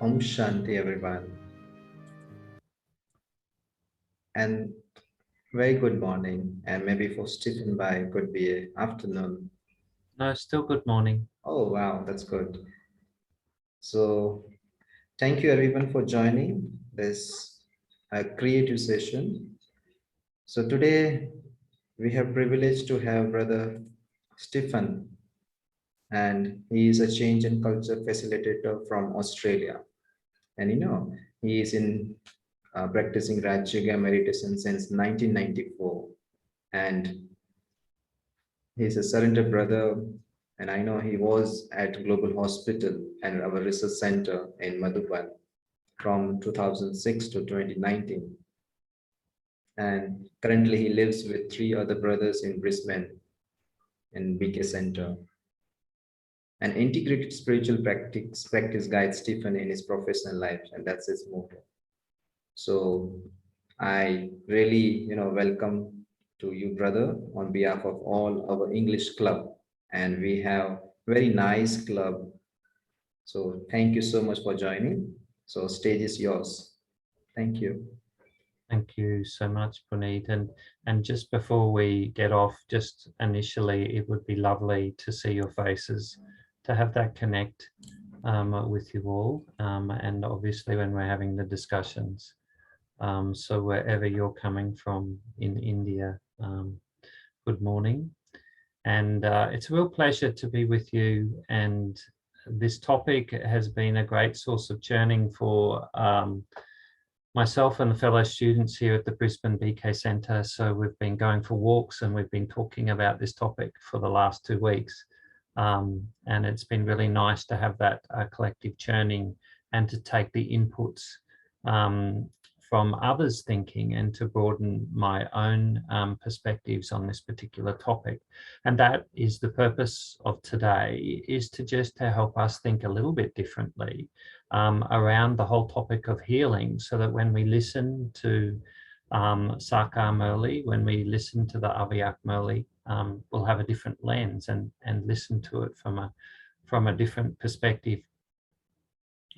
Om Shanti, everyone. And very good morning. And maybe for Stephen Bai, could be afternoon. No, still good morning. Oh, wow, that's good. So, thank you everyone for joining this creative session. So today we have privilege to have Brother Stephen, and he is a change and culture facilitator from Australia. And he is in practicing Rajyoga Meditation since 1994. And he's a surrender brother. And I know he was at Global Hospital and our research center in Madhuban from 2006 to 2019. And currently he lives with 3 other brothers in Brisbane in BK Center. An integrated spiritual practice guides Stephen in his professional life, and that's his motto. So I really, welcome to you, brother, on behalf of all our English club. And we have very nice club. So thank you so much for joining. So stage is yours. Thank you. Thank you so much, Puneet. And just before we get off, just initially, it would be lovely to see your faces, to have that connect with you all. And obviously when we're having the discussions. So wherever you're coming from in India, good morning. And it's a real pleasure to be with you. And this topic has been a great source of churning for myself and the fellow students here at the Brisbane BK Centre. So we've been going for walks and we've been talking about this topic for the last 2 weeks. And it's been really nice to have that collective churning and to take the inputs from others' thinking and to broaden my own perspectives on this particular topic. And that is the purpose of today, is to help us think a little bit differently around the whole topic of healing, so that when we listen to Sakar Murli, when we listen to the Avyakt Murli, we'll have a different lens and listen to it from a different perspective.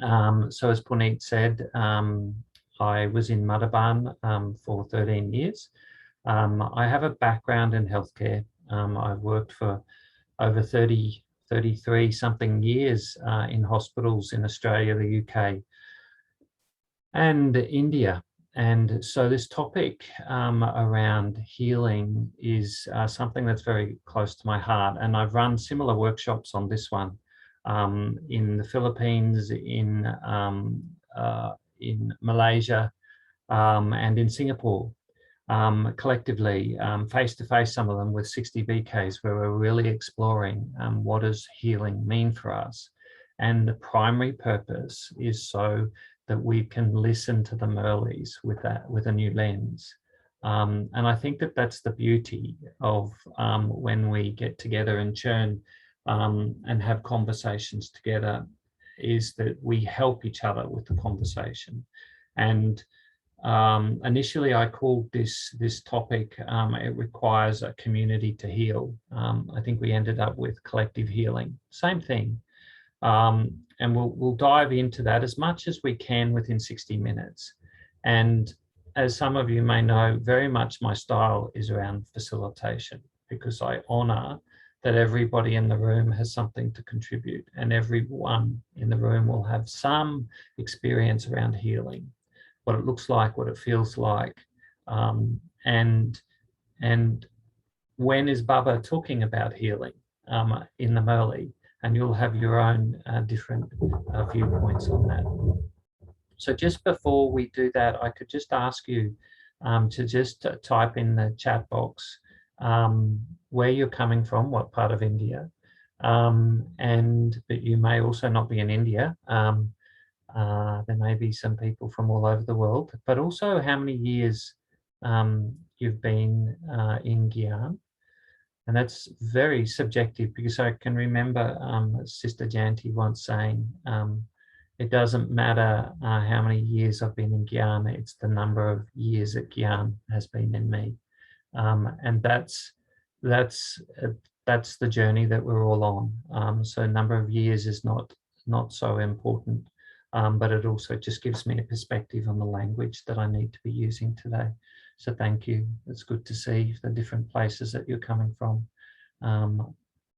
So as Puneet said, I was in Madhuban for 13 years. I have a background in healthcare. I've worked for over 33 something years in hospitals in Australia, the UK, and India. And so this topic around healing is something that's very close to my heart. And I've run similar workshops on this one in the Philippines, in Malaysia, and in Singapore, collectively, face-to-face, some of them with 60 BKs, where we're really exploring what does healing mean for us. And the primary purpose is so that we can listen to the Murlis with a new lens. And I think that that's the beauty of when we get together and churn and have conversations together, is that we help each other with the conversation. And initially I called this topic, it requires a community to heal. I think we ended up with collective healing, same thing. And we'll dive into that as much as we can within 60 minutes. And as some of you may know, very much my style is around facilitation, because I honor that everybody in the room has something to contribute, and everyone in the room will have some experience around healing, what it looks like, what it feels like, and when is Baba talking about healing in the Murli, and you'll have your own different viewpoints on that. So just before we do that, I could just ask you to just type in the chat box where you're coming from, what part of India, but you may also not be in India. There may be some people from all over the world, but also how many years you've been in Gyan. And that's very subjective, because I can remember Sister Janti once saying, it doesn't matter how many years I've been in Gyan, it's the number of years that Gyan has been in me. And that's the journey that we're all on. So number of years is not so important. but it also just gives me a perspective on the language that I need to be using today. So thank you. It's good to see the different places that you're coming from.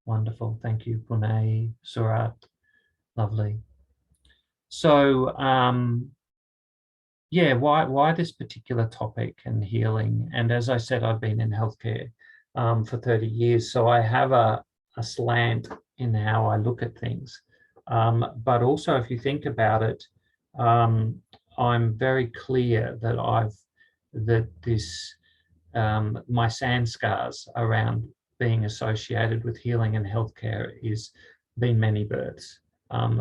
Wonderful. Thank you, Pune, Surat. Lovely. So yeah, why this particular topic and healing? And as I said, I've been in healthcare for 30 years, so I have a slant in how I look at things. But also, if you think about it, I'm very clear that my sand scars around being associated with healing and healthcare is been many births.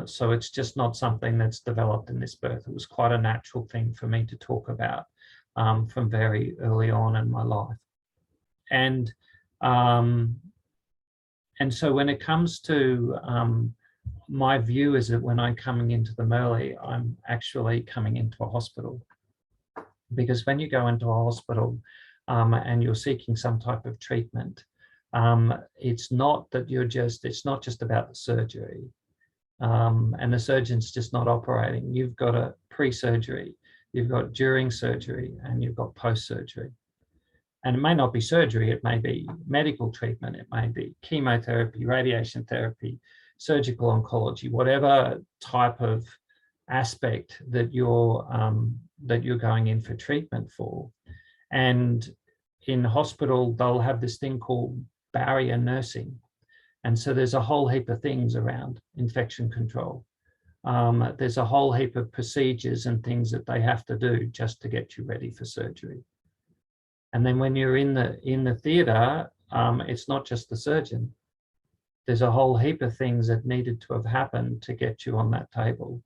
So it's just not something that's developed in this birth. It was quite a natural thing for me to talk about from very early on in my life. And so when it comes to my view is that when I'm coming into the Murli, I'm actually coming into a hospital. Because when you go into a hospital and you're seeking some type of treatment, it's not just about the surgery. And the surgeon's just not operating. You've got a pre-surgery, you've got during surgery, and you've got post-surgery. And it may not be surgery, it may be medical treatment, it may be chemotherapy, radiation therapy, surgical oncology, whatever type of aspect that you're going in for treatment for. And in hospital, they'll have this thing called barrier nursing. And so there's a whole heap of things around infection control. There's a whole heap of procedures and things that they have to do just to get you ready for surgery. And then when you're in the theatre, it's not just the surgeon. There's a whole heap of things that needed to have happened to get you on that table.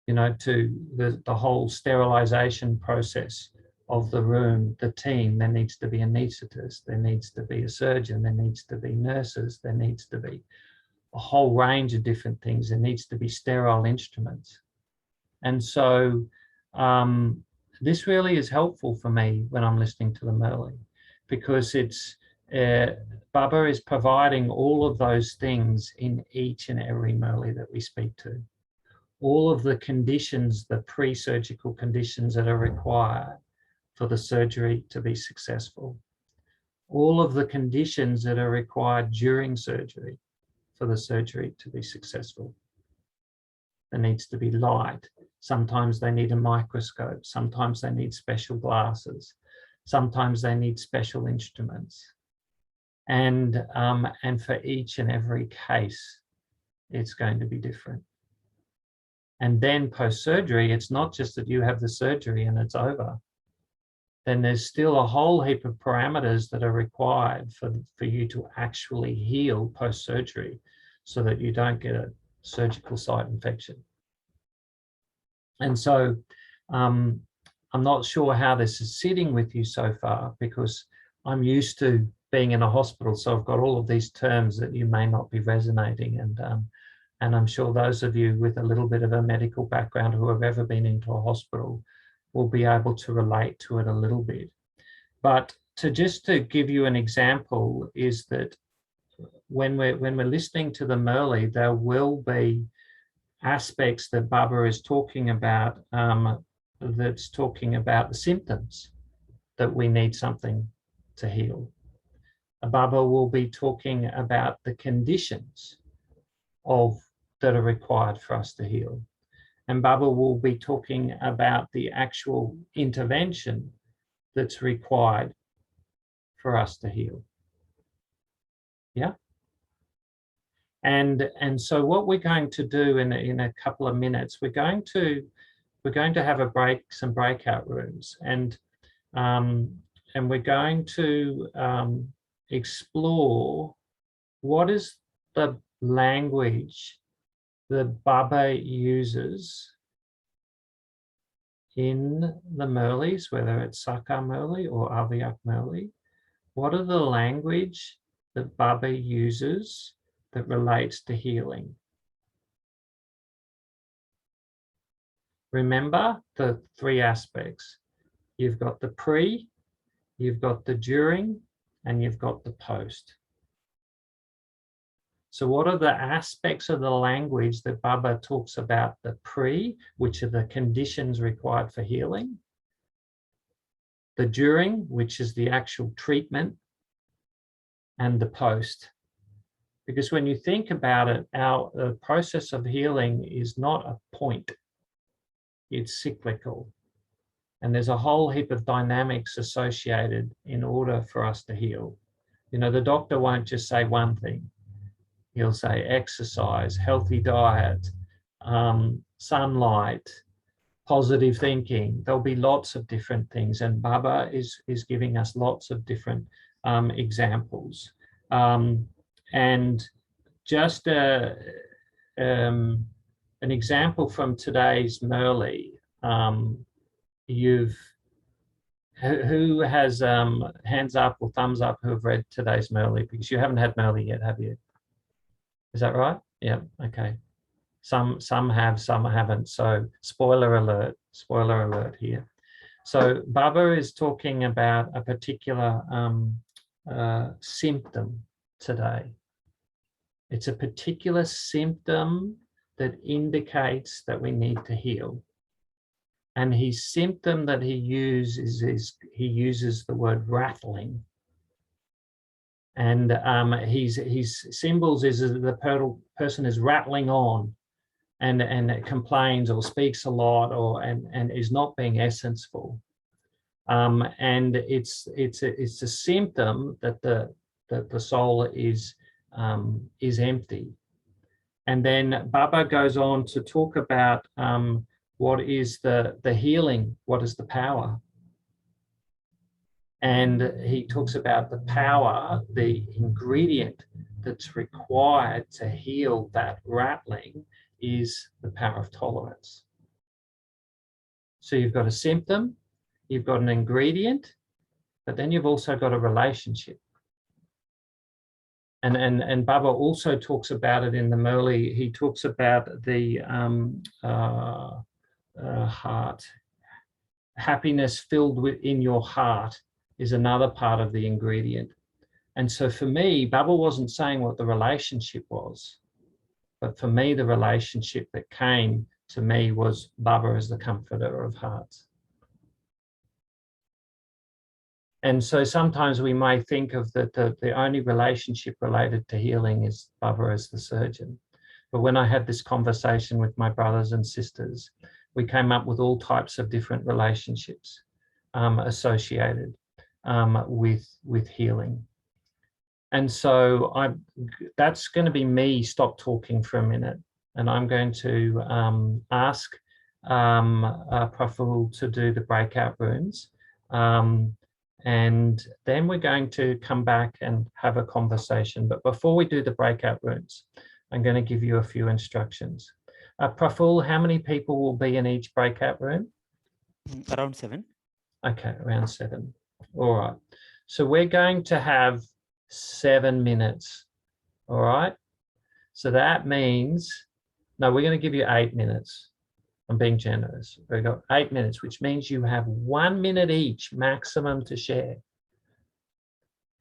You know, to the whole sterilization process of the room, the team, there needs to be anaesthetist, there needs to be a surgeon, there needs to be nurses, there needs to be a whole range of different things. There needs to be sterile instruments. And so this really is helpful for me when I'm listening to the Murli, because it's Baba is providing all of those things in each and every Murli that we speak to. All of the conditions, the pre-surgical conditions that are required for the surgery to be successful. All of the conditions that are required during surgery for the surgery to be successful. There needs to be light. Sometimes they need a microscope. Sometimes they need special glasses. Sometimes they need special instruments. And for each and every case, it's going to be different. And then post-surgery, it's not just that you have the surgery and it's over. Then there's still a whole heap of parameters that are required for you to actually heal post-surgery so that you don't get a surgical site infection. And so I'm not sure how this is sitting with you so far, because I'm used to being in a hospital, so I've got all of these terms that you may not be resonating, and I'm sure those of you with a little bit of a medical background who have ever been into a hospital will be able to relate to it a little bit. But to give you an example is that when we're listening to the Murli, there will be aspects that Baba is talking about, that's talking about the symptoms that we need something to heal. Baba will be talking about the conditions that are required for us to heal. And Baba will be talking about the actual intervention that's required for us to heal. Yeah. And so what we're going to do in a couple of minutes, we're going to have some breakout rooms, and we're going to explore what is the language that Baba uses in the Murlis, whether it's Sakar Murli or Avyakt Murli. What are the language that Baba uses that relates to healing? Remember the three aspects. You've got the pre, you've got the during, and you've got the post. So what are the aspects of the language that Baba talks about? The pre, which are the conditions required for healing. The during, which is the actual treatment. And the post. Because when you think about it, the process of healing is not a point. It's cyclical. And there's a whole heap of dynamics associated in order for us to heal. You know, the doctor won't just say one thing. He'll say exercise, healthy diet, sunlight, positive thinking. There'll be lots of different things. And Baba is giving us lots of different examples. And just an example from today's Murli. Who has hands up or thumbs up who have read today's Murli? Because you haven't had Murli yet, have you? Is that right? Yeah, okay. Some have, some haven't. So spoiler alert here. So Baba is talking about a particular symptom today. It's a particular symptom that indicates that we need to heal. And his symptom that he uses is he uses the word rattling. And his symbols is that the person is rattling on and complains or speaks a lot and is not being essenceful. And it's a symptom that the soul is empty. And then Baba goes on to talk about what is the healing, what is the power. And he talks about the power, the ingredient that's required to heal that rattling is the power of tolerance. So you've got a symptom, you've got an ingredient, but then you've also got a relationship. And Baba also talks about it in the Murli. He talks about the heart. Happiness filled in your heart is another part of the ingredient. And so for me, Baba wasn't saying what the relationship was, but for me, the relationship that came to me was Baba as the comforter of hearts. And so sometimes we may think of that the only relationship related to healing is Baba as the surgeon. But when I had this conversation with my brothers and sisters, we came up with all types of different relationships associated with healing. And so that's going to be me stop talking for a minute. And I'm going to ask Praful to do the breakout rooms. And then we're going to come back and have a conversation. But before we do the breakout rooms, I'm going to give you a few instructions. Praful, how many people will be in each breakout room? Around 7. Okay, around 7. All right. So we're going to have 7 minutes. All right. So that means, no, we're going to give you 8 minutes. I'm being generous. We've got 8 minutes, which means you have 1 minute each maximum to share.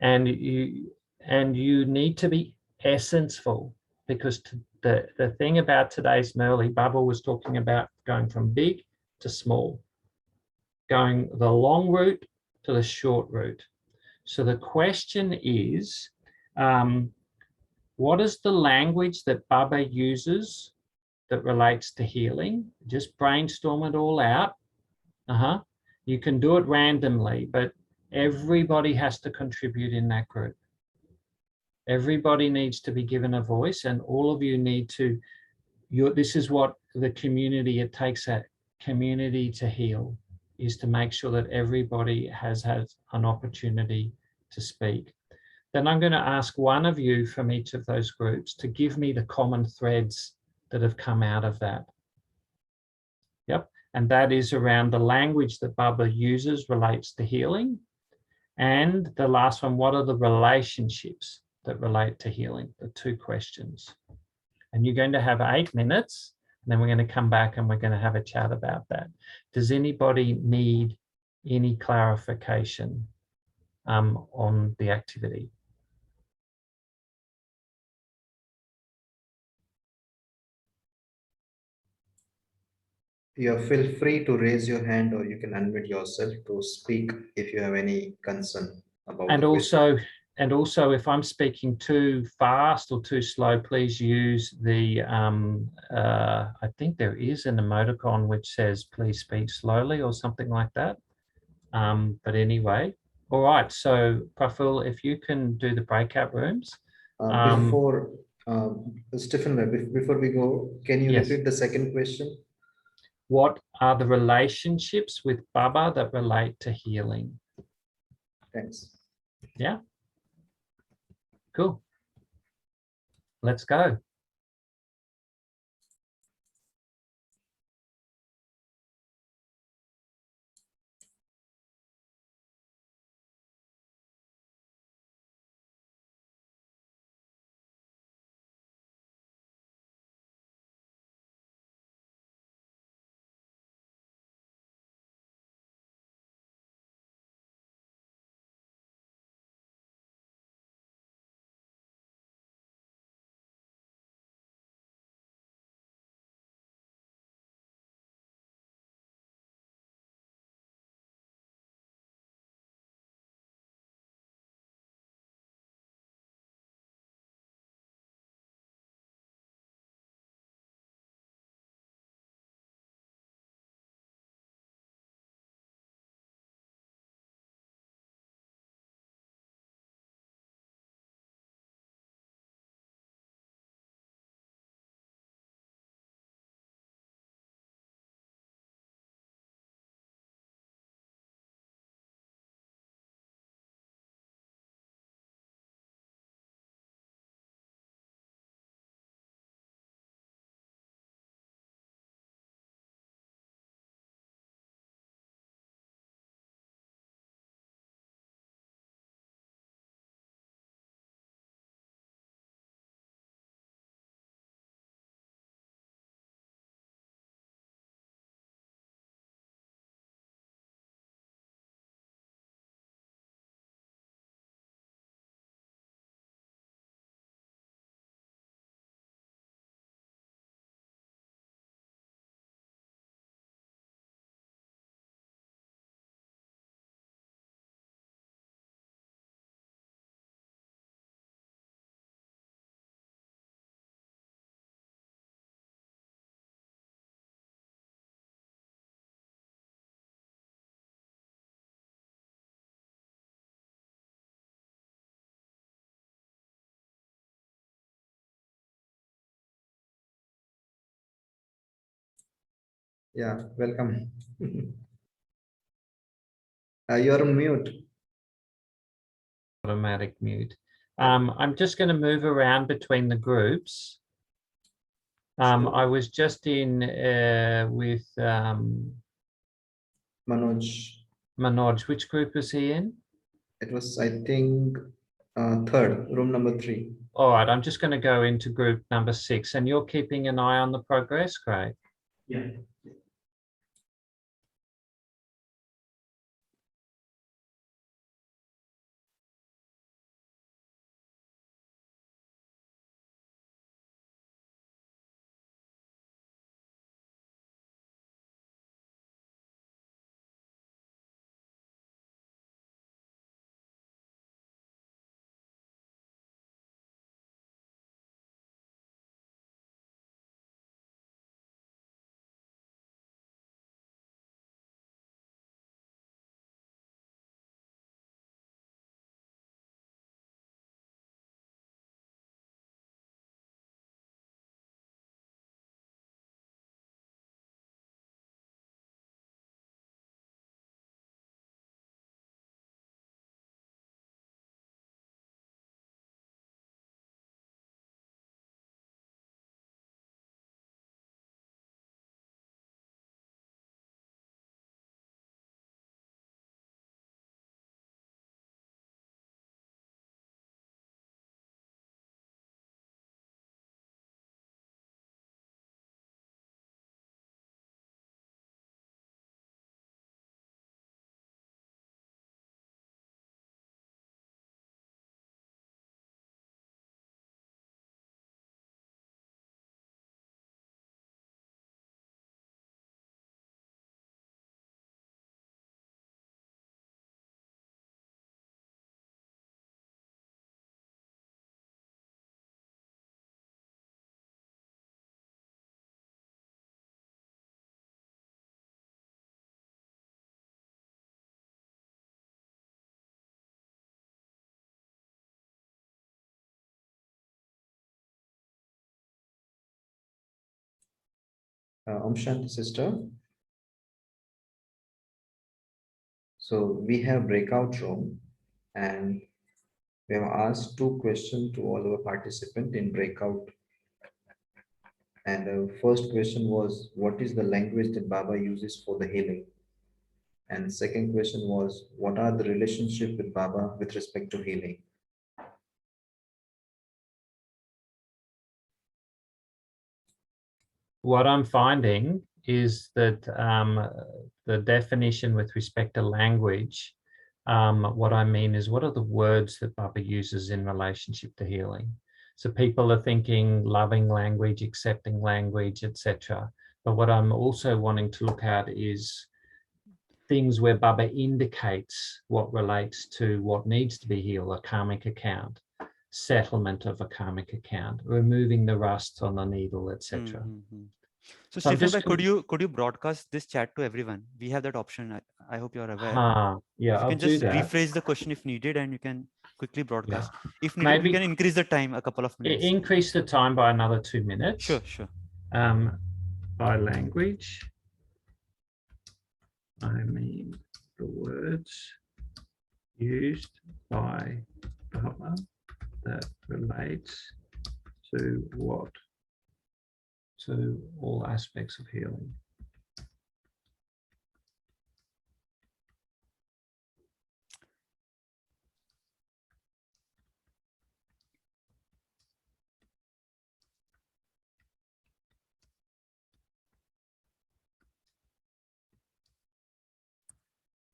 And you need to be essenceful, because the thing about today's Murli, Baba was talking about going from big to small, going the long route to the short route. So the question is, what is the language that Baba uses that relates to healing? Just brainstorm it all out. You can do it randomly, but everybody has to contribute in that group. Everybody needs to be given a voice, and all of you need to, this is what the community, it takes a community to heal, is to make sure that everybody has had an opportunity to speak. Then I'm going to ask one of you from each of those groups to give me the common threads that have come out of that. Yep. And that is around the language that Baba uses relates to healing. And the last one, what are the relationships that relate to healing? The 2 questions. And you're going to have 8 minutes, and then we're going to come back and we're going to have a chat about that. Does anybody need any clarification on the activity? You feel free to raise your hand or you can unmute yourself to speak if you have any concern about And the question. also, if I'm speaking too fast or too slow, please use the, I think there is an emoticon which says, please speak slowly or something like that. But anyway, all right. So Praful, if you can do the breakout rooms. Before, Stephen, before we go, can you Yes. repeat the second question? What are the relationships with Baba that relate to healing? Thanks. Yeah. Cool. Let's go. Yeah, welcome. You're on mute. Automatic mute. I'm just going to move around between the groups. I was just in with Manoj. Manoj. Which group was he in? It was, I think, third, room number 3. All right, I'm just going to go into group number 6, and you're keeping an eye on the progress. Great. Yeah. Om Shanti sister. So we have breakout room and we have asked 2 questions to all our participants in breakout. And the first question was, what is the language that Baba uses for the healing? And the second question was, what are the relationship with Baba with respect to healing? What I'm finding is that the definition with respect to language, what I mean is, what are the words that Baba uses in relationship to healing? So people are thinking loving language, accepting language, etc. But what I'm also wanting to look at is things where Baba indicates what relates to what needs to be healed, a karmic account, settlement of a karmic account, removing the rust on the needle, etc. So So I'm Stephen, just could you broadcast this chat to everyone? We have that option. I hope you are aware. Yeah, If you I'll can do just that. rephrase the question if needed, and you can quickly broadcast. If needed, Maybe we can increase the time a couple of minutes. increase the time by another 2 minutes. Sure. By language, I mean the words used by Baba that relates to what? To all aspects of healing.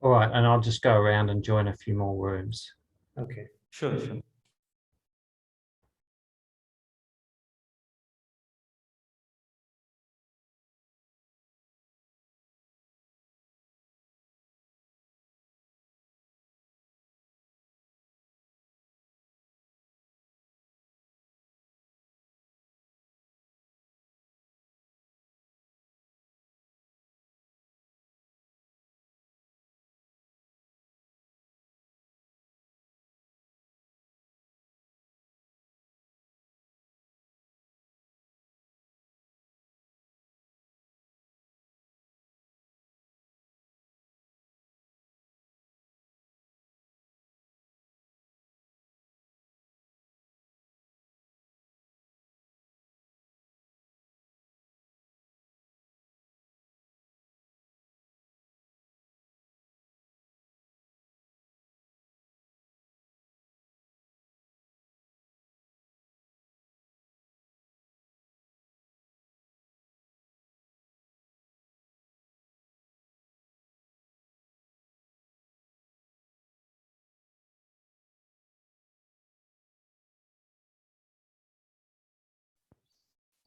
All right, and I'll just go around and join a few more rooms. Okay. Sure.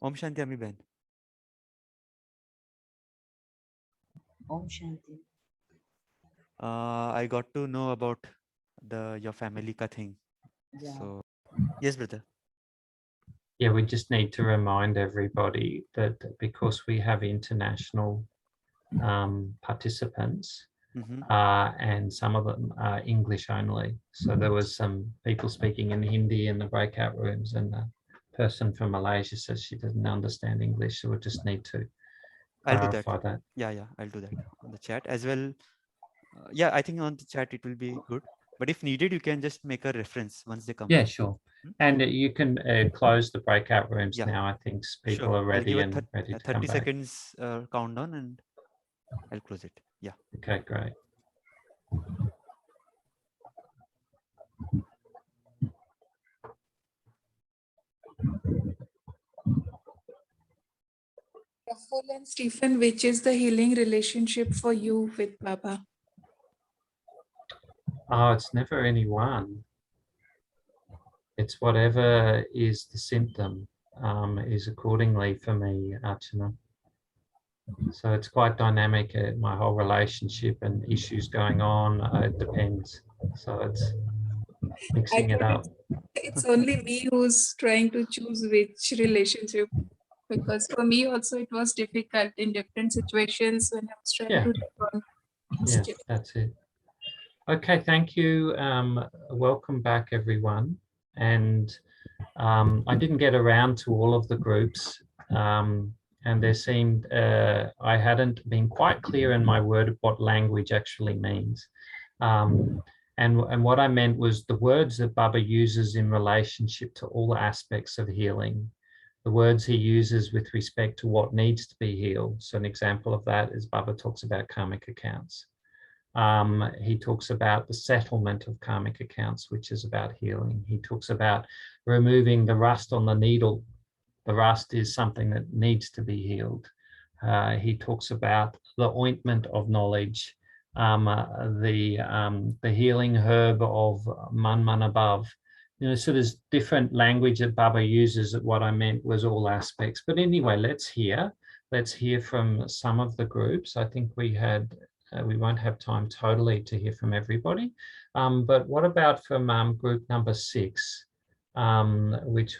Om Shanti Ami Ben. Om Shanti. I got to know about your family ka thing. Yeah. So yes, brother. Yeah, we just need to remind everybody that because we have international participants, and some of them are English only. So there was some people speaking in Hindi in the breakout rooms, and the person from Malaysia says she doesn't understand English, so we'll just need to clarify that. Yeah, I'll do that on the chat as well. Yeah, I think on the chat it will be good. But if needed, you can just make a reference once they come. Yeah, sure. And you can close the breakout rooms now. I think people are ready and ready to come 30 back. seconds countdown and I'll close it. Yeah. Okay, great. Rahul and Stephen, which is the healing relationship for you with Baba? Oh, it's never any one. It's whatever is the symptom is accordingly for me, Archana. So it's quite dynamic, my whole relationship and issues going on, it depends. So it's mixing it up. It's only me who's trying to choose which relationship, because for me also it was difficult in different situations when I was trying to respond. Yeah, that's it. Okay, thank you. Welcome back, everyone. And I didn't get around to all of the groups and there seemed, I hadn't been quite clear in my word of what language actually means. And what I meant was the words that Baba uses in relationship to all aspects of healing, the words he uses with respect to what needs to be healed. So an example of that is Baba talks about karmic accounts. He talks about the settlement of karmic accounts, which is about healing. He talks about removing the rust on the needle. The rust is something that needs to be healed. He talks about the ointment of knowledge, the healing herb of man above. So there's different language that Baba uses. That what I meant was all aspects. But anyway, let's hear from some of the groups. I think we won't have time totally to hear from everybody. But what about from group number 6, which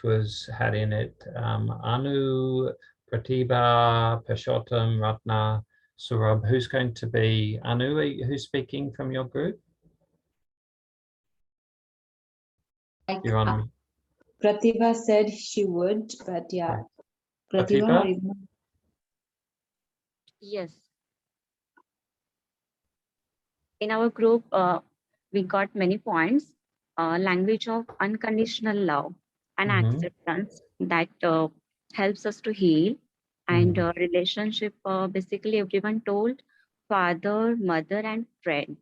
had in it Anu, Pratibha, Pashottam, Ratna, Surabh. Who's going to be Anu? Who's speaking from your group? You're on. Pratibha said she would, but yeah. Okay. Pratibha? Yes. In our group, we got many points. Language of unconditional love and acceptance that helps us to heal. And relationship, basically everyone told father, mother, and friend.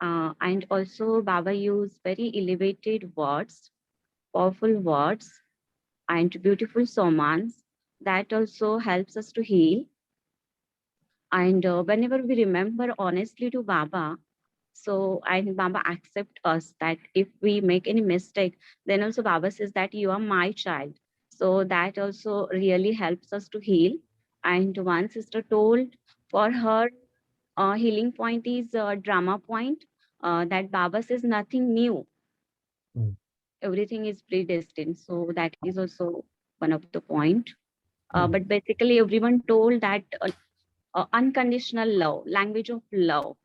And also Baba used very elevated words, powerful words, and beautiful somans that also helps us to heal. And whenever we remember honestly to Baba, and Baba accept us that if we make any mistake, then also Baba says that you are my child. So that also really helps us to heal. And one sister told for her healing point is drama point, that Baba says nothing new. Everything is predestined. So that is also one of the point. But basically everyone told that unconditional love, language of love.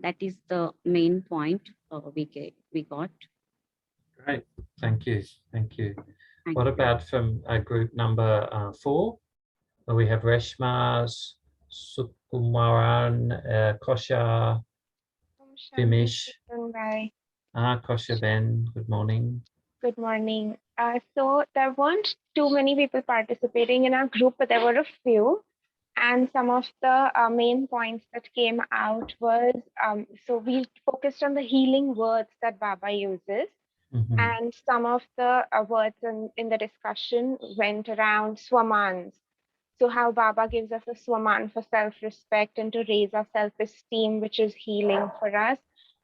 That is the main point we got. Great, thank you. Thank What you. about from group number 4, where we have Reshma, Sukumaran, Kosha, Vimish. Kosha Ben, good morning. Good morning. So there weren't too many people participating in our group, but there were a few. And some of the main points that came out was, so we focused on the healing words that Baba uses. And some of the words in the discussion went around swamans. So how Baba gives us a swaman for self-respect and to raise our self-esteem, which is healing for us.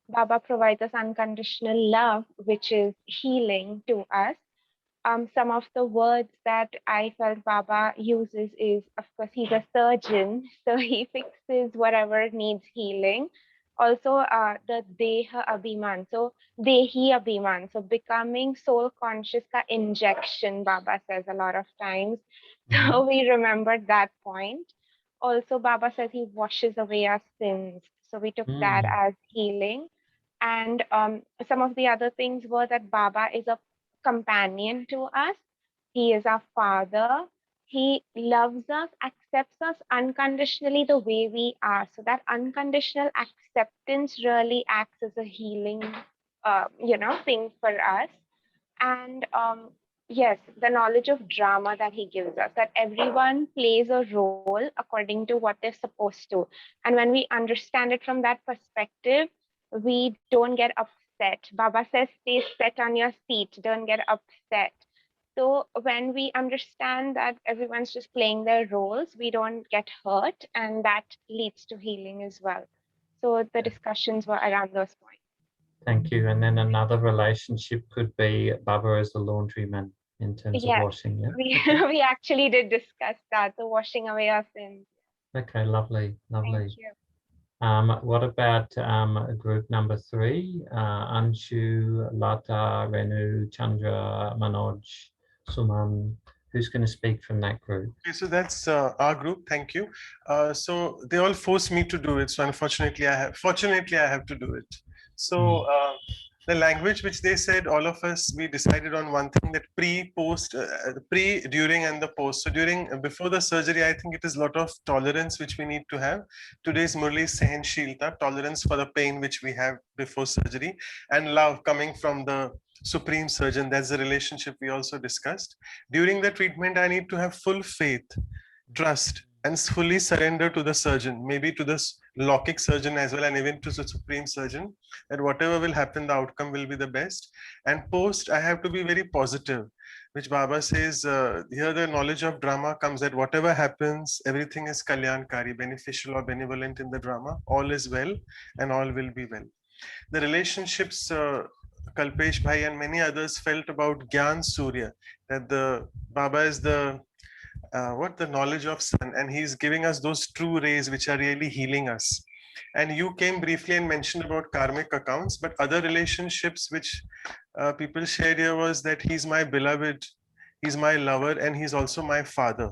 Baba provides us unconditional love, which is healing to us. Some of the words that I felt Baba uses is, of course, he's a surgeon, so he fixes whatever needs healing. Also, the Deha Abhiman, so Dehi Abhiman, so becoming soul conscious ka injection, Baba says a lot of times. So we remembered that point. Also, Baba says he washes away our sins. So we took that as healing. And some of the other things were that Baba is a companion to us. He is our father. He loves us, accepts us unconditionally the way we are. So that unconditional acceptance really acts as a healing, thing for us. And yes, the knowledge of drama that he gives us, that everyone plays a role according to what they're supposed to. And when we understand it from that perspective, we don't get upset. Baba says, stay set on your seat, don't get upset. So when we understand that everyone's just playing their roles, we don't get hurt, and that leads to healing as well. So the discussions were around those points. Thank you. And then another relationship could be Baba as the laundryman in terms of washing. Yeah? We actually did discuss that, the washing away our sins. Okay, lovely. Thank you. What about group number 3? Anshu, Lata, Renu, Chandra, Manoj, Suman. Who's going to speak from that group? Okay, so that's our group. Thank you. So they all forced me to do it. So unfortunately, I have to do it. So the language which they said, all of us, we decided on one thing, that pre, post, pre, during and the post. So before the surgery, I think it is a lot of tolerance which we need to have. Today's Murli is Sahanshilta, tolerance for the pain which we have before surgery, and love coming from the supreme surgeon. That's the relationship we also discussed. During the treatment, I need to have full faith, trust, and fully surrender to the surgeon, maybe to the Lokik surgeon as well, and even to the supreme surgeon, that whatever will happen, the outcome will be the best. And post, I have to be very positive, which Baba says, here the knowledge of drama comes, that whatever happens, everything is kalyankari, beneficial or benevolent in the drama, all is well and all will be well. The relationships, Kalpesh Bhai and many others felt about Gyan Surya, that the Baba is the the knowledge of sun, and he's giving us those true rays which are really healing us. And you came briefly and mentioned about karmic accounts, but other relationships which people shared here was that he's my beloved, he's my lover, and he's also my father.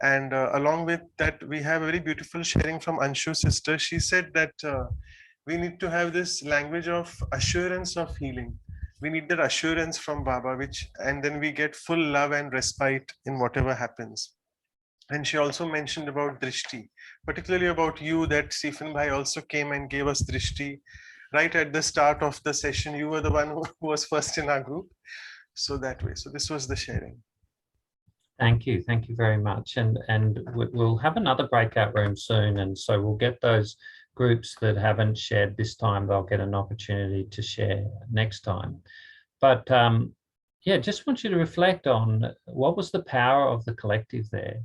And along with that, we have a very beautiful sharing from Anshu's sister. She said that we need to have this language of assurance of healing. We need that assurance from Baba, and then we get full love and respite in whatever happens. And she also mentioned about drishti, particularly about you, that Stephen Bhai also came and gave us drishti right at the start of the session. You were the one who was first in our group. So that way. So this was the sharing. Thank you very much. And we'll have another breakout room soon, and so we'll get those groups that haven't shared this time, they'll get an opportunity to share next time. But yeah, just want you to reflect on what was the power of the collective there.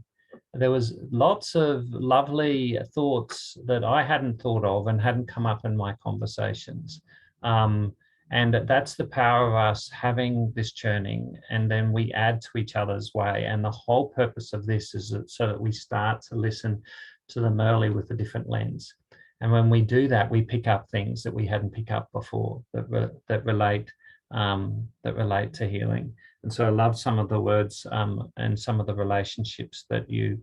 There was lots of lovely thoughts that I hadn't thought of and hadn't come up in my conversations. And that's the power of us having this churning, and then we add to each other's way. And the whole purpose of this is so that we start to listen to the Murli with a different lens. And when we do that, we pick up things that we hadn't picked up before that relate to healing. And so I love some of the words and some of the relationships that you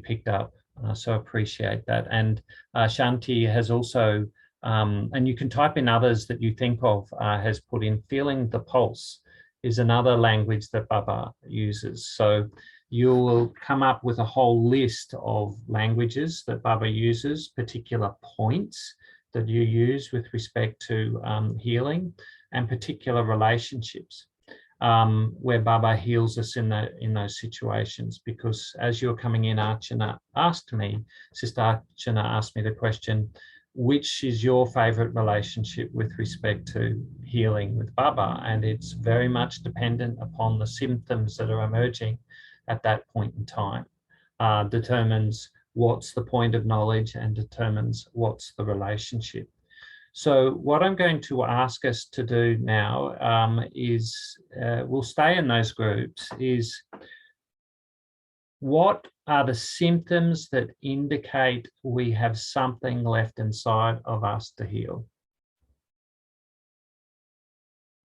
picked up. So appreciate that. And Shanti has also, and you can type in others that you think of, has put in feeling the pulse is another language that Baba uses. So you will come up with a whole list of languages that Baba uses, particular points that you use with respect to healing, and particular relationships where Baba heals us in those situations. Because as you're coming in, Archana asked me, Sister Archana asked me the question, which is your favorite relationship with respect to healing with Baba? And it's very much dependent upon the symptoms that are emerging at that point in time, determines what's the point of knowledge and determines what's the relationship. So what I'm going to ask us to do now is, we'll stay in those groups, is what are the symptoms that indicate we have something left inside of us to heal?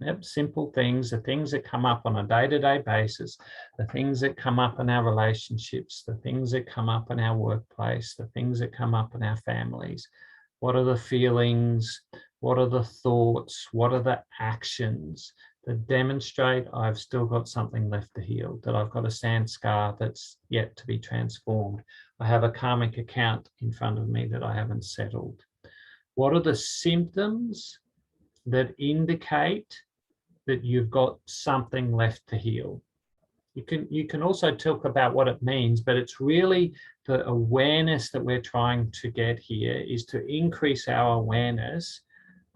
Yep, simple things, the things that come up on a day-to-day basis, the things that come up in our relationships, the things that come up in our workplace, the things that come up in our families. What are the feelings? What are the thoughts? What are the actions that demonstrate I've still got something left to heal, that I've got a sand scar that's yet to be transformed? I have a karmic account in front of me that I haven't settled. What are the symptoms that indicate that you've got something left to heal? You can also talk about what it means, but it's really the awareness that we're trying to get here is to increase our awareness,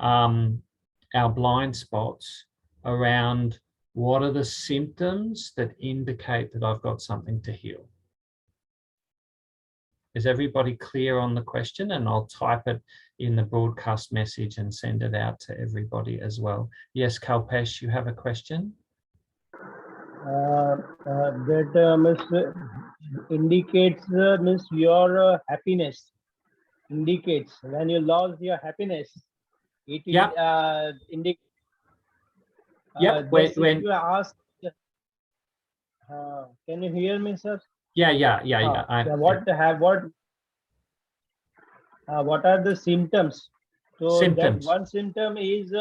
our blind spots around what are the symptoms that indicate that I've got something to heal. Is everybody clear on the question? And I'll type it in the broadcast message and send it out to everybody as well. Yes, Kalpesh, you have a question? That indicates means your happiness. Indicates when you lost your happiness. It indicates. When you ask, can you hear me, sir? Yeah. What are the symptoms? So symptoms. that one symptom is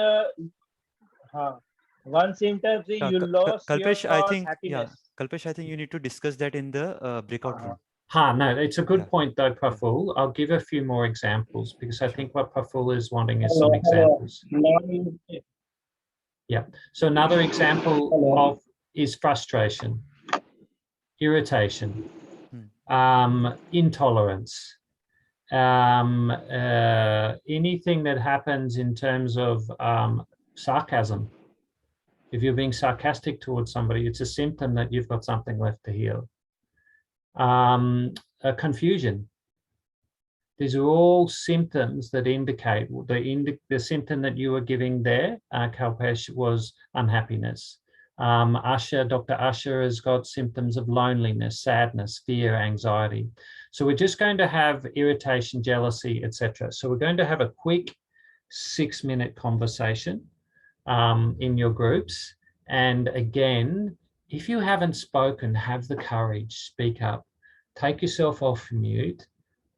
One symptom is you lost your Kalpesh, I think, happiness. Kalpesh, I think you need to discuss that in the breakout room. No, it's a good Yeah. point though, Praful. I'll give a few more examples because I Sure. think what Praful is wanting is Hello, some examples. hello. Yeah. So another example of is frustration, irritation, intolerance, anything that happens in terms of sarcasm. If you're being sarcastic towards somebody, it's a symptom that you've got something left to heal. Confusion. These are all symptoms that indicate the symptom that you were giving there, Kalpesh, was unhappiness. Dr. Usher has got symptoms of loneliness, sadness, fear, anxiety. So we're just going to have irritation, jealousy, etc. So we're going to have a quick 6-minute conversation in your groups. And again, if you haven't spoken, have the courage, speak up, take yourself off mute.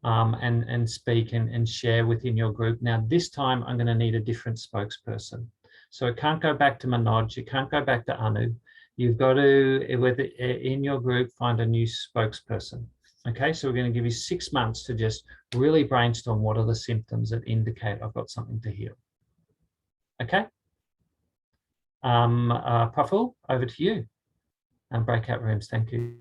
And speak and share within your group. Now, this time I'm going to need a different spokesperson. So it can't go back to Manoj, you can't go back to Anu. You've got to, in your group, find a new spokesperson. Okay, so we're going to give you 6 months to just really brainstorm what are the symptoms that indicate I've got something to heal. Okay? Praful, over to you. And breakout rooms, thank you.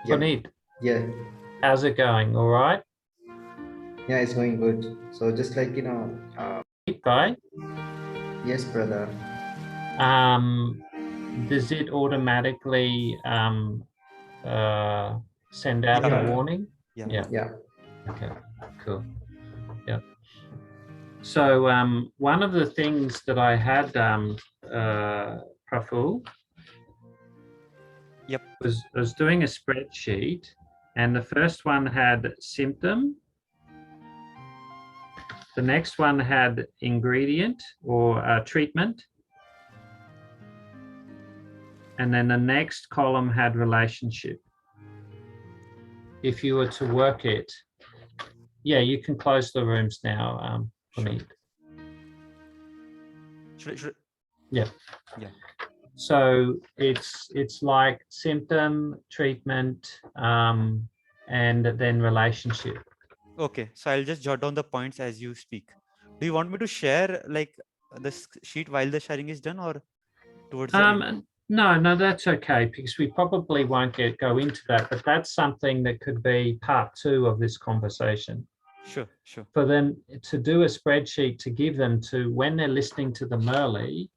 Yeah. Puneet, Yeah. how's it going? All right? Yeah, it's going good. So just like, Bye. Yes, brother. Does it automatically send out Yeah. a warning? Yeah. Yeah. Okay, cool. Yeah. So one of the things that I had, Praful, was doing a spreadsheet, and the first one had symptom. The next one had ingredient or treatment. And then the next column had relationship. If you were to work it, yeah, you can close the rooms now, Puneet. Should Yeah. Yeah. So it's like symptom, treatment, and then relationship. Okay, so I'll just jot down the points as you speak. Do you want me to share like this sheet while the sharing is done, or towards the end? No, that's okay, because we probably won't go into that, but that's something that could be part 2 of this conversation. Sure. For them to do a spreadsheet to give them to when they're listening to the Murli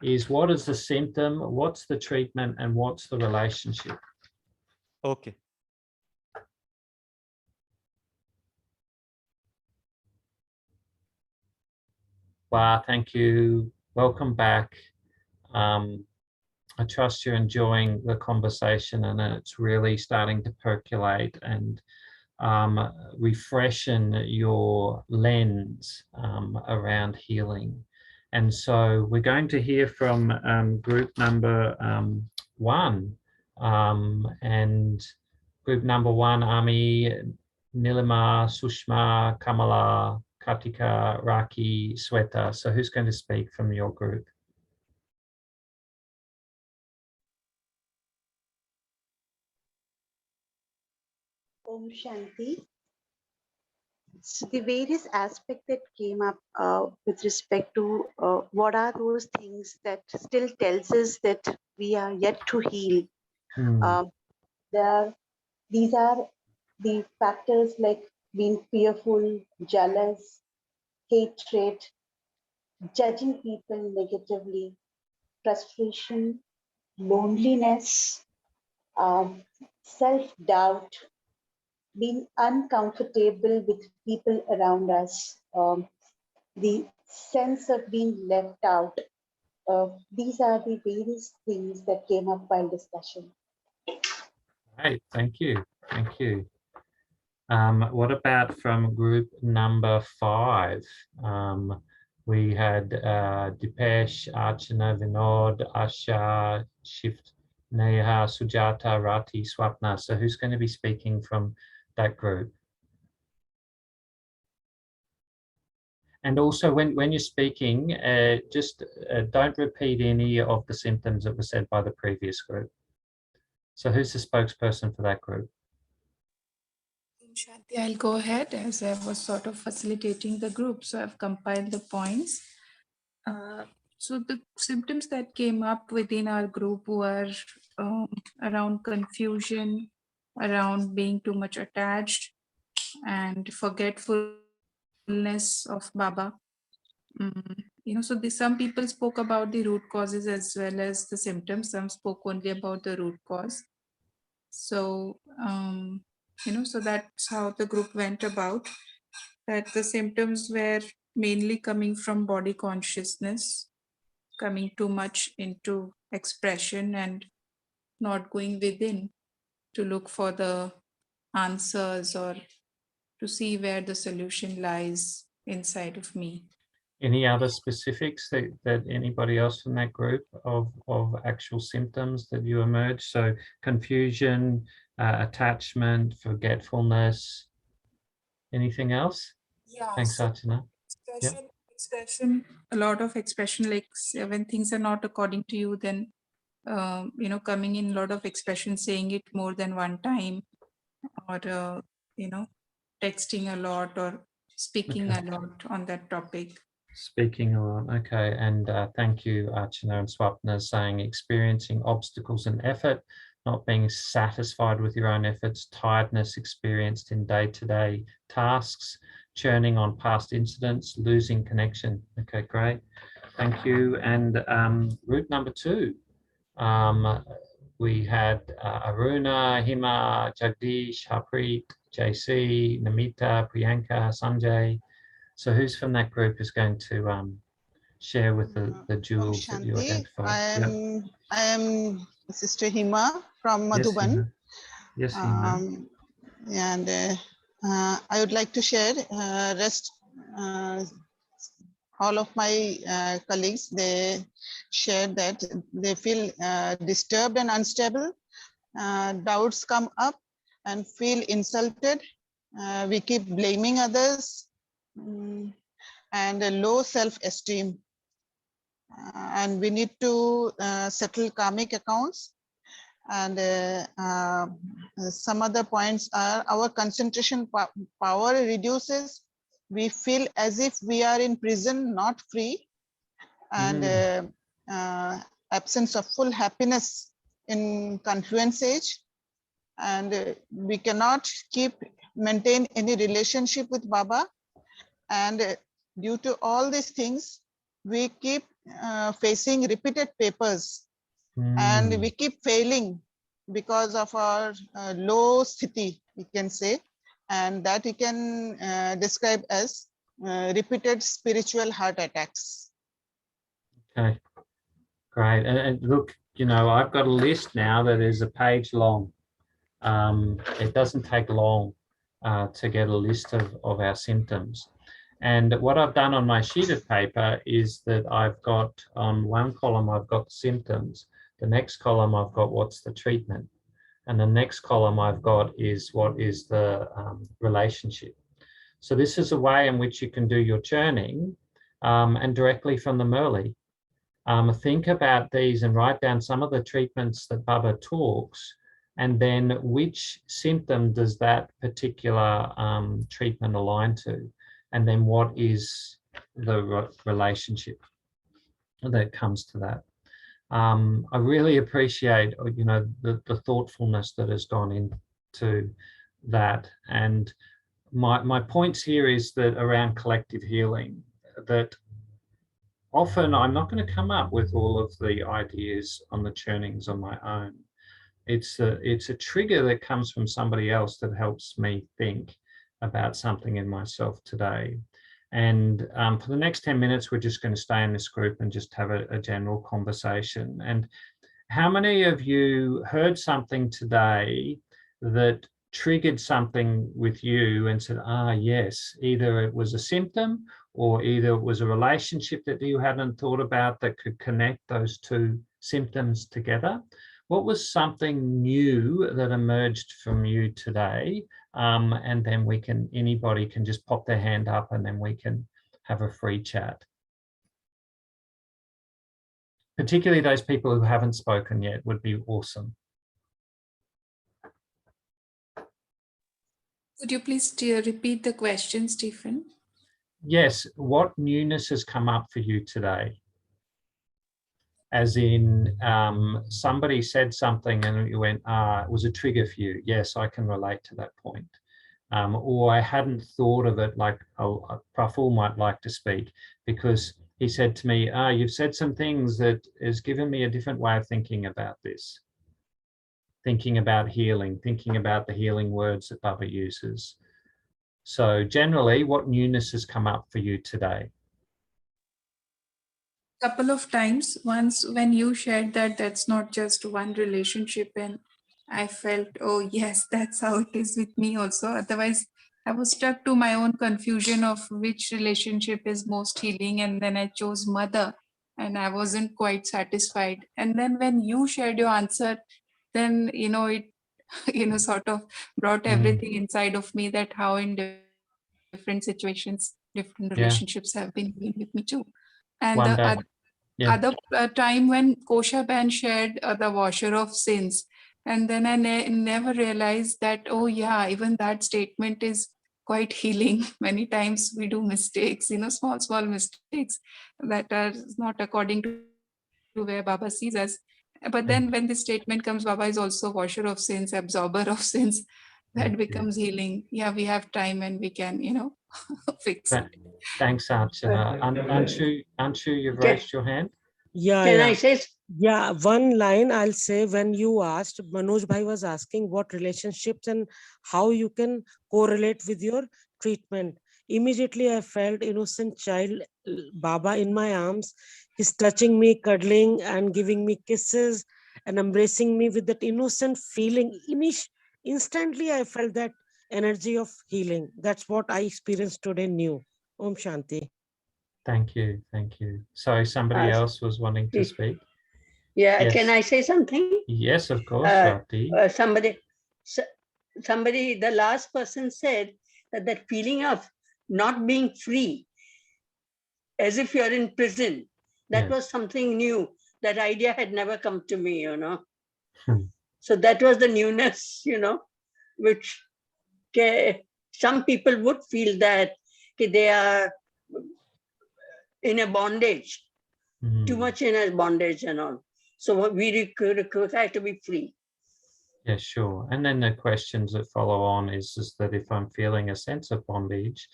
is what is the symptom, what's the treatment, and what's the relationship. Okay. Wow, thank you. Welcome back. I trust you're enjoying the conversation and it's really starting to percolate and refreshen your lens around healing. And so we're going to hear from group number 1. And group number 1, Ami, Nilima, Sushma, Kamala, Kartika, Raki, Sweta. So who's going to speak from your group? Om Shanti. So the various aspects that came up with respect to what are those things that still tells us that we are yet to heal. These are the factors like being fearful, jealous, hatred, judging people negatively, frustration, loneliness, self-doubt, being uncomfortable with people around us, the sense of being left out. These are the various things that came up while discussion. Right, thank you. Thank you. What about from group number 5? We had Dipesh, Archana, Vinod, Asha, Shift, Neha, Sujata, Rati, Swapna. So who's going to be speaking from that group? And also when you're speaking, just don't repeat any of the symptoms that were said by the previous group. So who's the spokesperson for that group? Shanti, I'll go ahead as I was sort of facilitating the group. So I've compiled the points. So the symptoms that came up within our group were around confusion, around being too much attached, and forgetfulness of Baba. So some people spoke about the root causes as well as the symptoms. Some spoke only about the root cause. So, so that's how the group went about, that the symptoms were mainly coming from body consciousness, coming too much into expression and not going within to look for the answers or to see where the solution lies inside of me. Any other specifics that anybody else from that group of actual symptoms that you emerged? So confusion, attachment, forgetfulness, anything else? Yeah. Thanks, So Archana. expression, a lot of expression, like when things are not according to you, then, coming in a lot of expression, saying it more than one time, or, texting a lot or speaking a lot on that topic. Speaking a lot, okay. And thank you, Archana and Swapna, saying experiencing obstacles and effort, not being satisfied with your own efforts, tiredness experienced in day-to-day tasks, churning on past incidents, losing connection. Okay, great. Thank you. And route number 2, we had Aruna, Hima, Jagdish, Harpreet, JC, Namita, Priyanka, Sanjay. So who's from that group is going to share with the jewels that you identified? I am Sister Hima from Madhuban. Yes, Hima. And I would like to share rest. All of my colleagues, they shared that they feel disturbed and unstable. Doubts come up and feel insulted. We keep blaming others and a low self-esteem. And we need to settle karmic accounts. And some other points are our concentration power reduces. We feel as if we are in prison, not free. And absence of full happiness in confluence age. And we cannot maintain any relationship with Baba. And due to all these things, we keep facing repeated papers and we keep failing because of our low sthiti, we can say, and that we can describe as repeated spiritual heart attacks. Okay, great. And look, you know, I've got a list now that is a page long. It doesn't take long to get a list of our symptoms. And what I've done on my sheet of paper is that I've got on one column, I've got symptoms. The next column, I've got what's the treatment. And the next column I've got is what is the relationship. So this is a way in which you can do your churning and directly from the Murli. Think about these and write down some of the treatments that Baba talks, and then which symptom does that particular treatment align to, and then what is the relationship that comes to that. I really appreciate, you know, the thoughtfulness that has gone into that. And my points here is that around collective healing, that often I'm not going to come up with all of the ideas on the churnings on my own. It's a trigger that comes from somebody else that helps me think about something in myself today. And for the next 10 minutes, we're just going to stay in this group and just have a general conversation. And how many of you heard something today that triggered something with you and said, ah, yes, either it was a symptom or either it was a relationship that you hadn't thought about that could connect those two symptoms together? What was something new that emerged from you today? And then anybody can just pop their hand up and then we can have a free chat. Particularly those people who haven't spoken yet would be awesome. Would you please repeat the question, Stephen? Yes, what newness has come up for you today? As in somebody said something and you went, it was a trigger for you. Yes, I can relate to that point. Or I hadn't thought of it, like Praful might like to speak, because he said to me, you've said some things that has given me a different way of thinking about this. Thinking about healing, thinking about the healing words that Baba uses. So generally, what newness has come up for you today? Couple of times. Once when you shared that that's not just one relationship, and I felt, oh yes, that's how it is with me also. Otherwise, I was stuck to my own confusion of which relationship is most healing, and then I chose mother, and I wasn't quite satisfied. And then when you shared your answer, then it sort of brought everything inside of me, that how in different situations, different relationships have been with me too. And the other time when Kosha Ben shared the washer of sins, and then I never realized that, oh yeah, even that statement is quite healing. Many times we do mistakes, small mistakes that are not according to where Baba sees us. But then when this statement comes, Baba is also washer of sins, absorber of sins, that becomes healing. Yeah, we have time and we can, fix it. Thanks, Archana. Anshu, you've raised your hand? Yeah. Can I say? Yeah, one line I'll say. When you asked, Manoj Bhai was asking what relationships and how you can correlate with your treatment. Immediately I felt innocent child Baba in my arms. He's touching me, cuddling and giving me kisses and embracing me with that innocent feeling. Instantly I felt that energy of healing. That's what I experienced today new. Om Shanti. Thank you. Thank you. Sorry, somebody else was wanting to speak. Yeah, yes. Can I say something? Yes, of course, Shakti. Somebody, the last person said that feeling of not being free, as if you're in prison, that was something new. That idea had never come to me, So that was the newness, which some people would feel that they are in a bondage, too much in a bondage and all. So we require to be free. Yeah, sure. And then the questions that follow on is that if I'm feeling a sense of bondage,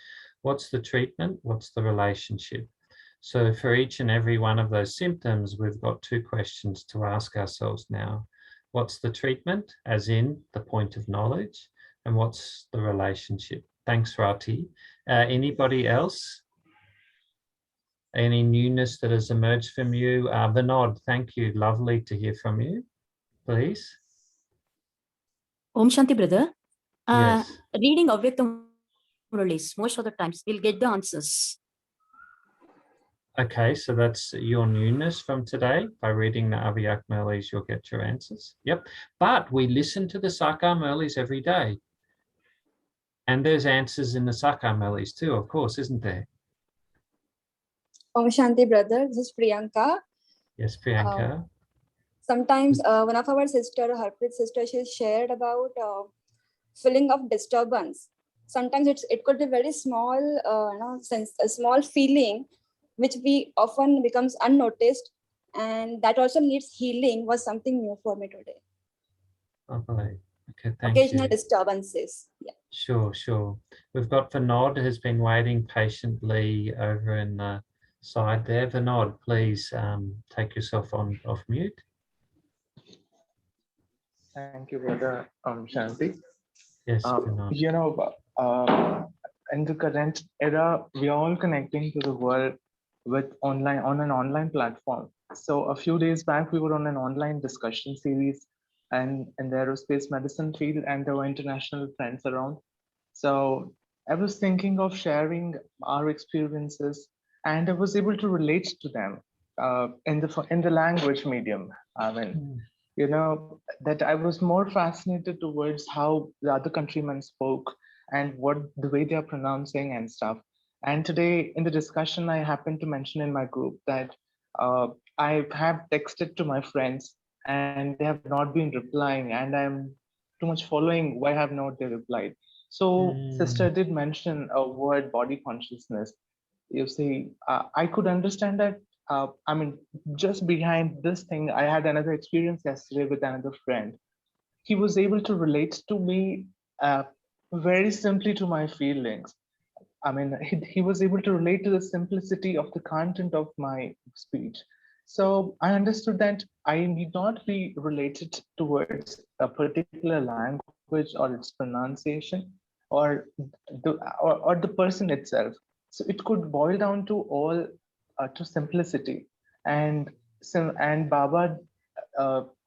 what's the treatment? What's the relationship? So for each and every one of those symptoms, we've got two questions to ask ourselves now. What's the treatment, as in the point of knowledge? And what's the relationship? Thanks, Rati. Anybody else? any newness that has emerged from you? Vinod, thank you. Lovely to hear from you. Please. Om Shanti, brother. Yes. Reading Avyakt Murlis, most of the times we'll get the answers. Okay, so that's your newness from today. By reading the Avyakt Murlis, you'll get your answers. Yep. But we listen to the Sakar Murlis every day. And there's answers in the Sakar Murlis too, of course, isn't there? Om Shanti, brother. This is Priyanka. Yes, Priyanka. Sometimes one of our sister, Harpreet's sister, she shared about feeling of disturbance. Sometimes it could be very small, a small feeling, which we often becomes unnoticed, and that also needs healing. Was something new for me today. Okay, thank Occasional you. disturbances. Yeah. Sure. We've got Vinod who's been waiting patiently over in the side there. Vinod, please take yourself off mute. Thank you, brother Shanti. Yes, Vinod. You know, in the current era, we are all connecting to the world with on an online platform. So a few days back, we were on an online discussion series and in the aerospace medicine field, and there were international friends around. So I was thinking of sharing our experiences, and I was able to relate to them in the language medium. I mean, you know, that I was more fascinated towards how the other countrymen spoke and the way they are pronouncing and stuff. And today in the discussion, I happened to mention in my group that I have texted to my friends and they have not been replying, and I'm too much following why have not they replied. So sister did mention a word, body consciousness. You see, I could understand that. I mean, just behind this thing, I had another experience yesterday with another friend. He was able to relate to me very simply to my feelings. I mean, he was able to relate to the simplicity of the content of my speech. So I understood that I need not be related towards a particular language or its pronunciation or the person itself. So it could boil down to all to simplicity, and Baba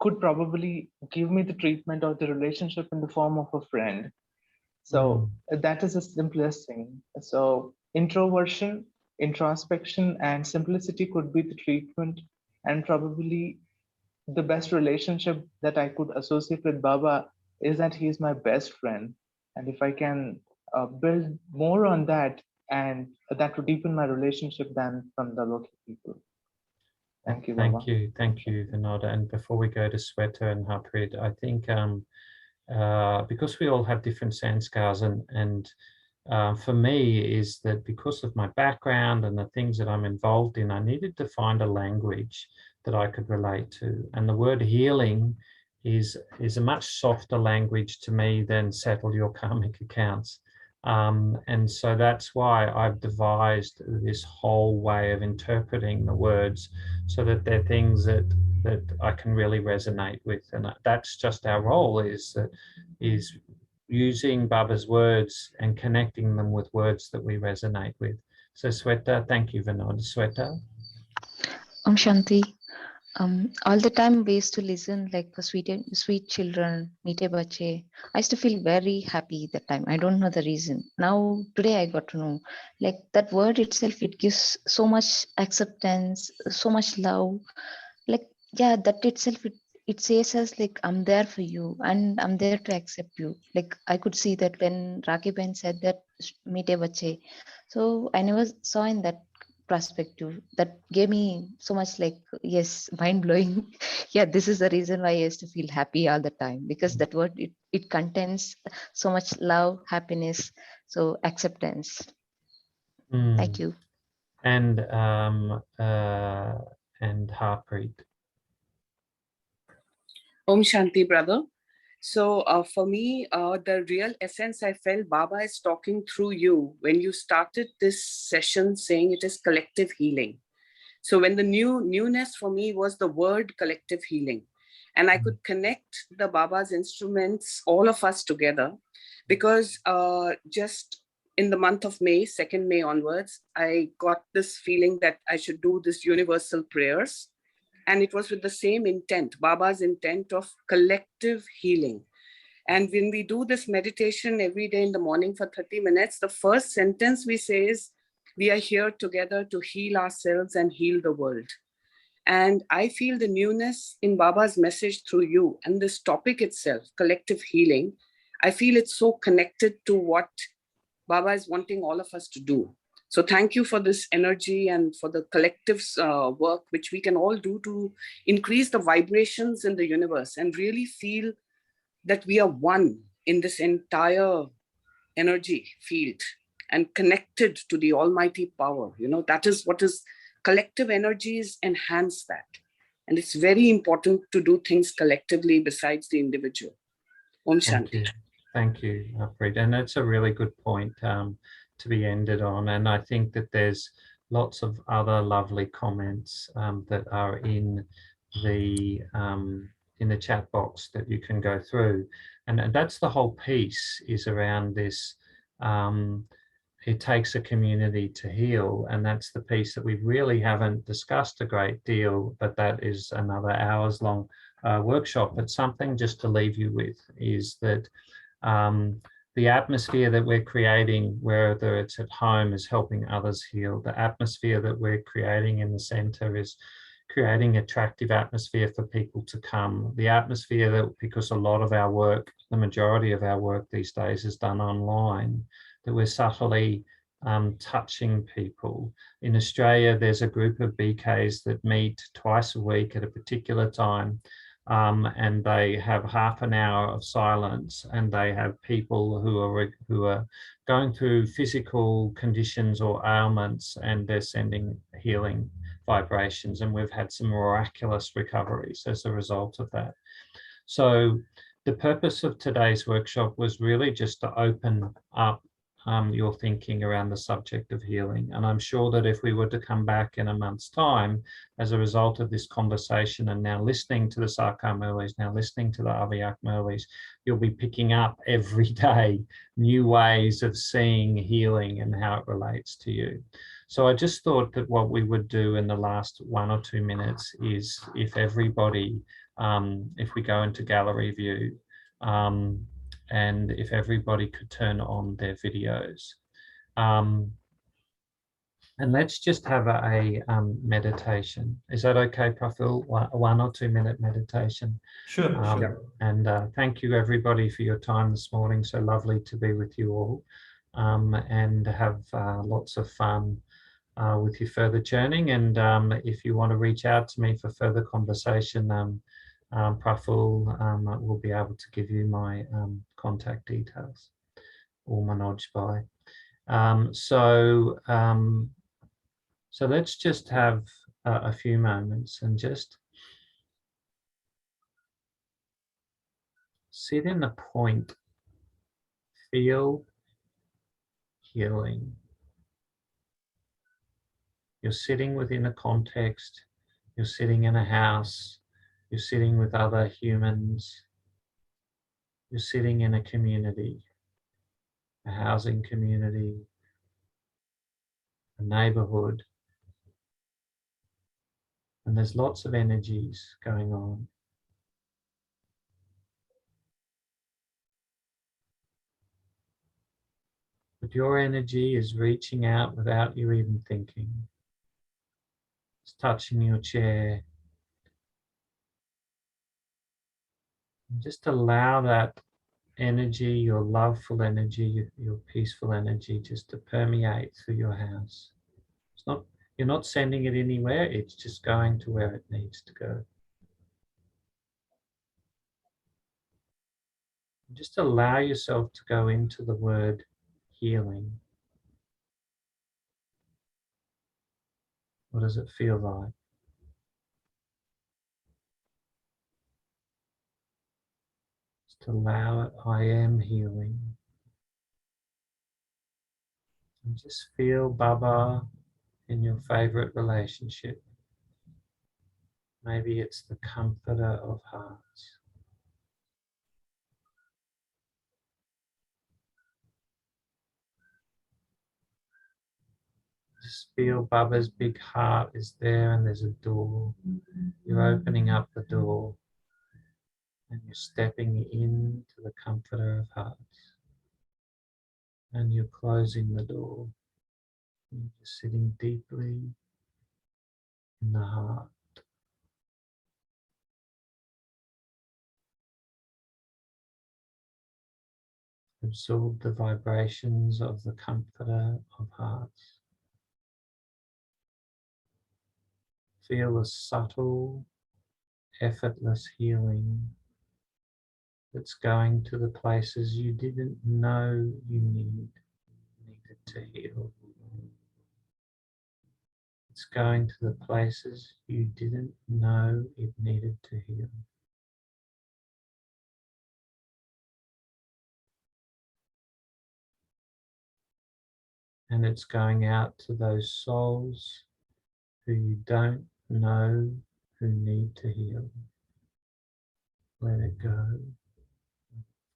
could probably give me the treatment or the relationship in the form of a friend. So that is the simplest thing. So introversion, introspection, and simplicity could be the treatment, and probably the best relationship that I could associate with Baba is that he is my best friend. And if I can build more on that, and that would deepen my relationship than from the local people. Thank you, Baba. Thank you, Vinod. And before we go to Sweta and Harpreet, I think because we all have different sanskars, and for me is that because of my background and the things that I'm involved in, I needed to find a language that I could relate to. And the word healing is a much softer language to me than settle your karmic accounts. And so that's why I've devised this whole way of interpreting the words so that they're things that I can really resonate with. And that's just our role, is using Baba's words and connecting them with words that we resonate with. So Sweta, thank you, Vinod. Sweta? Om Shanti. All the time we used to listen like for sweet children, meete bache. I used to feel very happy that time. I don't know the reason. Now today I got to know, like that word itself, it gives so much acceptance, so much love. Like, yeah, that itself, it says us like, I'm there for you and I'm there to accept you. Like I could see that when Rakhi Ben said that meete bache. So I never saw in that perspective. That gave me so much like, yes, mind blowing. Yeah, this is the reason why I used to feel happy all the time, because that word, it contains so much love, happiness, so acceptance. Thank you. And Harpreet. Om Shanti, brother. So for me, the real essence I felt Baba is talking through you when you started this session saying it is collective healing. So when the newness for me was the word collective healing, and I could connect the Baba's instruments, all of us together, because just in the month of May, 2nd May onwards, I got this feeling that I should do this universal prayers. And it was with the same intent, Baba's intent of collective healing. And when we do this meditation every day in the morning for 30 minutes, the first sentence we say is, we are here together to heal ourselves and heal the world. And I feel the newness in Baba's message through you and this topic itself, collective healing. I feel it's so connected to what Baba is wanting all of us to do. So thank you for this energy and for the collective work which we can all do to increase the vibrations in the universe and really feel that we are one in this entire energy field and connected to the almighty power. You know, that is what is collective energies enhance that. And it's very important to do things collectively besides the individual. Om Shanti. Thank you, Preet. And that's a really good point to be ended on. And I think that there's lots of other lovely comments that are in the chat box that you can go through. And that's the whole piece, is around this. It takes a community to heal, and that's the piece that we really haven't discussed a great deal, but that is another hours-long workshop. But something just to leave you with is that the atmosphere that we're creating, whether it's at home, is helping others heal. The atmosphere that we're creating in the center is creating attractive atmosphere for people to come. The atmosphere that, because a lot of our work, the majority of our work these days is done online, that we're subtly touching people. In Australia, there's a group of BKs that meet twice a week at a particular time, and they have half an hour of silence, and they have people who are going through physical conditions or ailments, and they're sending healing vibrations, and we've had some miraculous recoveries as a result of that. So the purpose of today's workshop was really just to open up your thinking around the subject of healing. And I'm sure that if we were to come back in a month's time, as a result of this conversation, and now listening to the Sarkar Murlis, now listening to the Avyakt Murlis, you'll be picking up every day new ways of seeing healing and how it relates to you. So I just thought that what we would do in the last 1 or 2 minutes is, if everybody, if we go into gallery view, and if everybody could turn on their videos. And let's just have a meditation. Is that okay, Praful? A 1 or 2 minute meditation. Sure, sure. And thank you everybody for your time this morning. So lovely to be with you all, and have lots of fun with your further journeying. And if you want to reach out to me for further conversation, Praful will be able to give you my contact details, or Manoj Bhai. So let's just have a few moments and just sit in the point, feel healing. You're sitting within a context, you're sitting in a house, you're sitting with other humans, you're sitting in a community, a housing community, a neighborhood, and there's lots of energies going on. But your energy is reaching out without you even thinking. It's touching your chair. And just allow that energy, your loveful energy, your peaceful energy, just to permeate through your house. It's not, you're not sending it anywhere, it's just going to where it needs to go. Just allow yourself to go into the word healing. What does it feel like? Just allow it, I am healing. And just feel Baba in your favorite relationship. Maybe it's the comforter of hearts. Just feel Baba's big heart is there and there's a door. You're opening up the door and you're stepping into the comforter of hearts. And you're closing the door. You're just sitting deeply in the heart. Absorb the vibrations of the comforter of hearts. Feel a subtle, effortless healing that's going to the places you didn't know you needed to heal. It's going to the places you didn't know it needed to heal. And it's going out to those souls who you don't know who need to heal. Let it go.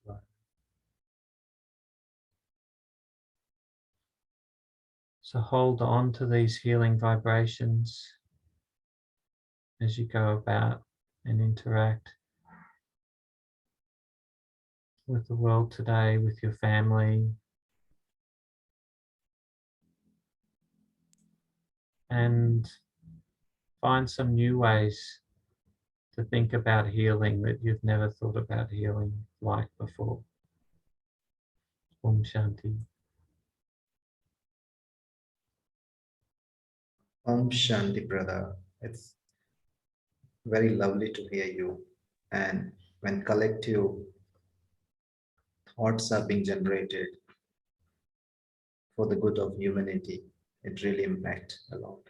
Flow. So hold on to these healing vibrations as you go about and interact with the world today, with your family, and find some new ways to think about healing that you've never thought about healing like before. Om Shanti. Om Shanti, brother. It's very lovely to hear you. And when collective thoughts are being generated for the good of humanity, it really impacts a lot.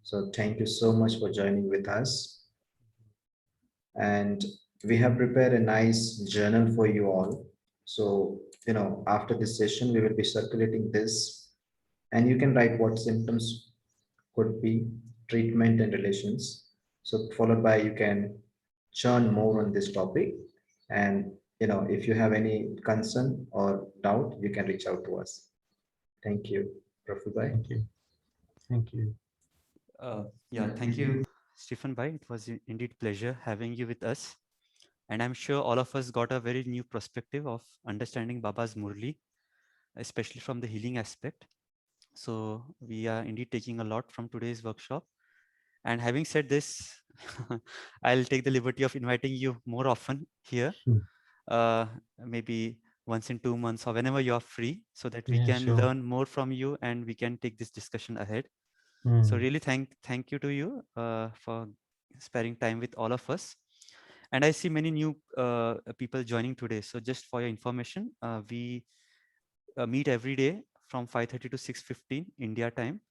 So thank you so much for joining with us. And we have prepared a nice journal for you all. So, after this session, we will be circulating this, and you can write what symptoms could be, treatment and relations. So followed by, you can churn more on this topic. And, if you have any concern or doubt, you can reach out to us. Thank you. Prabhupada. Thank you. Thank you. Yeah, thank you, Stephen Bhai. It was indeed pleasure having you with us. And I'm sure all of us got a very new perspective of understanding Baba's Murli, especially from the healing aspect. So we are indeed taking a lot from today's workshop. And having said this, I'll take the liberty of inviting you more often here, maybe once in 2 months or whenever you are free, so that we can sure. learn more from you and we can take this discussion ahead. So really thank you to you for sparing time with all of us. And I see many new people joining today. So just for your information, we meet every day from 5:30 to 6:15 India time.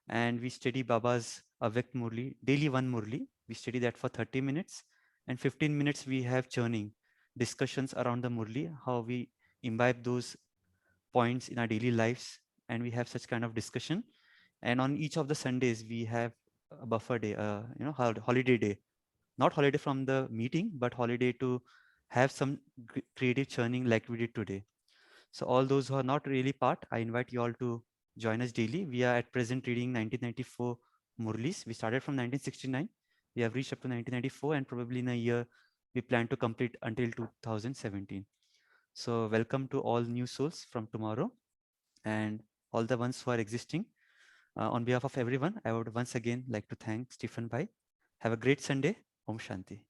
And we study Baba's Avyakt Murli, daily one Murli. We study that for 30 minutes and 15 minutes we have churning, discussions around the Murli, how we imbibe those points in our daily lives. And we have such kind of discussion. And on each of the Sundays, we have a buffer day, holiday day, not holiday from the meeting, but holiday to have some creative churning like we did today. So all those who are not really part, I invite you all to join us daily. We are at present reading 1994 Murlis. We started from 1969. We have reached up to 1994, and probably in a year, we plan to complete until 2017. So welcome to all new souls from tomorrow and all the ones who are existing. On behalf of everyone, I would once again like to thank Stephen Bhai. Have a great Sunday. Om Shanti.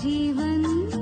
Jeevan